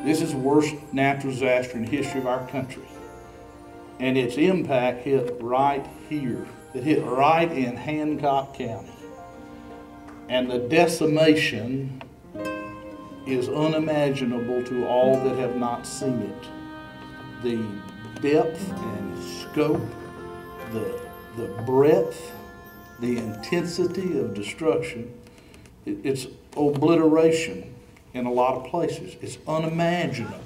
This is the worst natural disaster in the history of our country. And its impact hit right here. It hit right in Hancock County. And the decimation is unimaginable to all that have not seen it. The depth and scope, the breadth, the intensity of destruction, it's obliteration in a lot of places. It's unimaginable.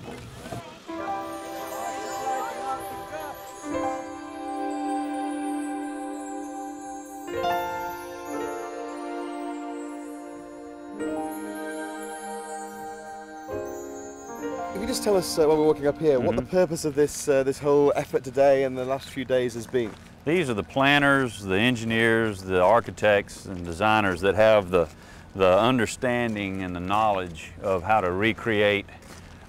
Can you just tell us, while we're walking up here, what the purpose of this whole effort today and the last few days has been? These are the planners, the engineers, the architects and designers that have the understanding and the knowledge of how to recreate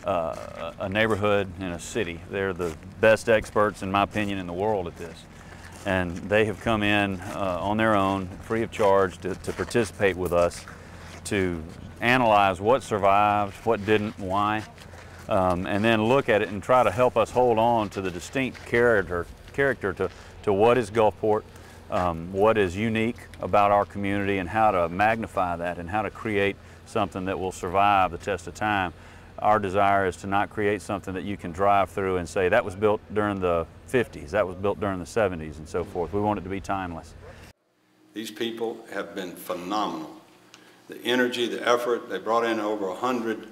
a neighborhood and a city. They're the best experts, in my opinion, in the world at this. And they have come in on their own, free of charge, to participate with us to analyze what survived, what didn't, why, and then look at it and try to help us hold on to the distinct character to what is Gulfport, what is unique about our community, and how to magnify that and how to create something that will survive the test of time. Our desire is to not create something that you can drive through and say that was built during the 50s, that was built during the 70s, and so forth. We want it to be timeless. These people have been phenomenal. The energy, the effort, they brought in over 100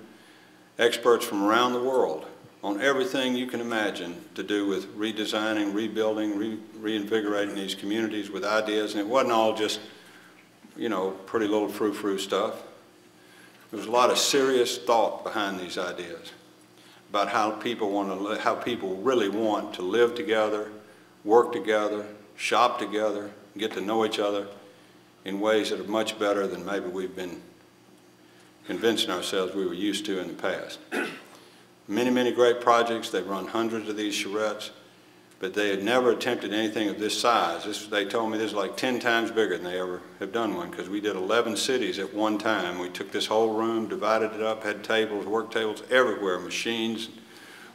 experts from around the world on everything you can imagine to do with redesigning, rebuilding, reinvigorating these communities with ideas. And it wasn't all just, you know, pretty little frou-frou stuff. There was a lot of serious thought behind these ideas about how people really want to live together, work together, shop together, get to know each other in ways that are much better than maybe we've been convincing ourselves we were used to in the past. Many, many great projects. They've run hundreds of these charrettes, but they had never attempted anything of this size. They told me this is like 10 times bigger than they ever have done one, because we did 11 cities at one time. We took this whole room, divided it up, had tables, work tables everywhere, machines,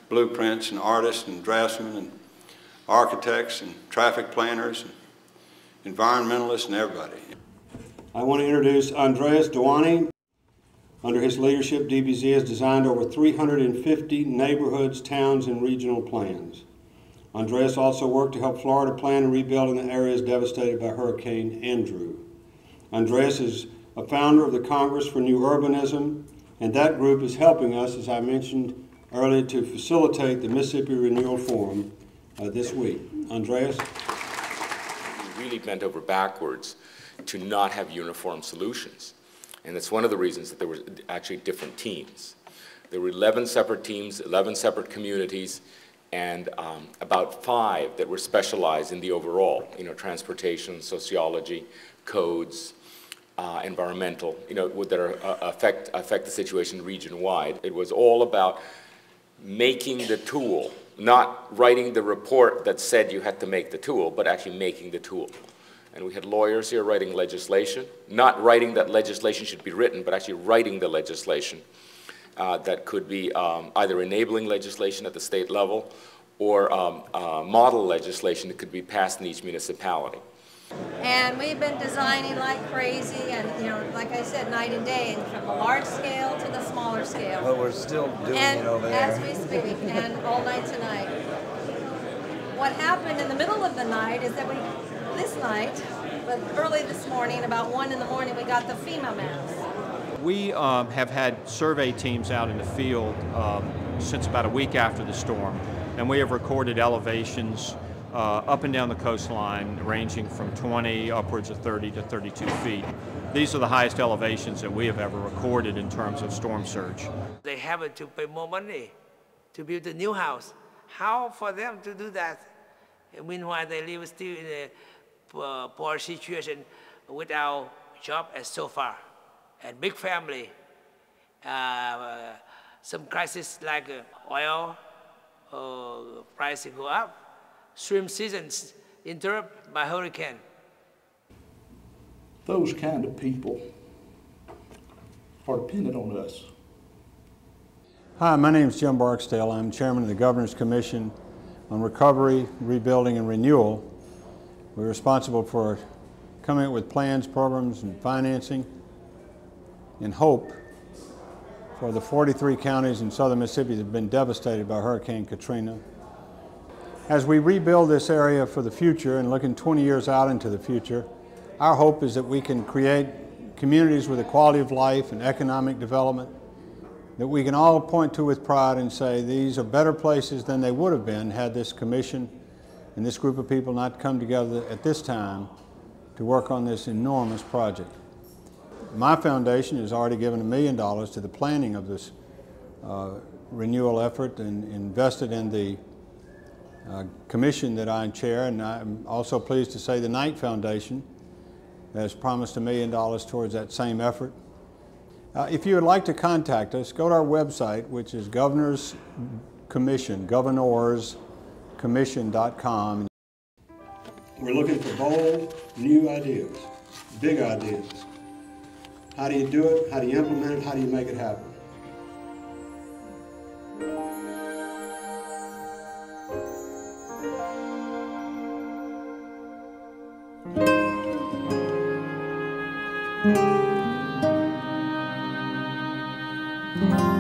blueprints, and artists, and draftsmen, and architects, and traffic planners, and environmentalists, and everybody. I want to introduce Andreas Duani. Under his leadership, DBZ has designed over 350 neighborhoods, towns, and regional plans. Andreas also worked to help Florida plan and rebuild in the areas devastated by Hurricane Andrew. Andreas is a founder of the Congress for New Urbanism, and that group is helping us, as I mentioned earlier, to facilitate the Mississippi Renewal Forum this week. Andreas? We really bent over backwards to not have uniform solutions. And that's one of the reasons that there were actually different teams. There were 11 separate teams, 11 separate communities, and about 5 that were specialized in the overall, you know, transportation, sociology, codes, environmental, you know, that affect the situation region-wide. It was all about making the tool, not writing the report that said you had to make the tool, but actually making the tool. And we had lawyers here writing legislation, not writing that legislation should be written, but actually writing the legislation that could be either enabling legislation at the state level or model legislation that could be passed in each municipality. And we've been designing like crazy, and you know, like I said, night and day, and from the large scale to the smaller scale. But we're still doing it over there. As we speak, and all night tonight. What happened in the middle of the night is that this night, but early this morning, about 1 in the morning, we got the FEMA maps. We have had survey teams out in the field since about a week after the storm, and we have recorded elevations up and down the coastline ranging from 20 upwards of 30 to 32 feet. These are the highest elevations that we have ever recorded in terms of storm surge. They have to pay more money to build a new house. How for them to do that? And meanwhile, they live still in a poor situation without job as so far. And big family, some crisis like oil prices go up, shrimp seasons interrupted by hurricane. Those kind of people are dependent on us. Hi, my name is Jim Barksdale. I'm chairman of the Governor's Commission on Recovery, Rebuilding, and Renewal. We're responsible for coming up with plans, programs, and financing in hope for the 43 counties in southern Mississippi that have been devastated by Hurricane Katrina. As we rebuild this area for the future and looking 20 years out into the future, our hope is that we can create communities with a quality of life and economic development that we can all point to with pride and say these are better places than they would have been had this commission and this group of people not come together at this time to work on this enormous project. My foundation has already given $1 million to the planning of this renewal effort and invested in the commission that I chair, and I'm also pleased to say the Knight Foundation has promised $1 million towards that same effort. If you would like to contact us, go to our website, which is Governor's Commission, governorscommission.com. We're looking for bold, new ideas, big ideas. How do you do it? How do you implement it? How do you make it happen? Thank you.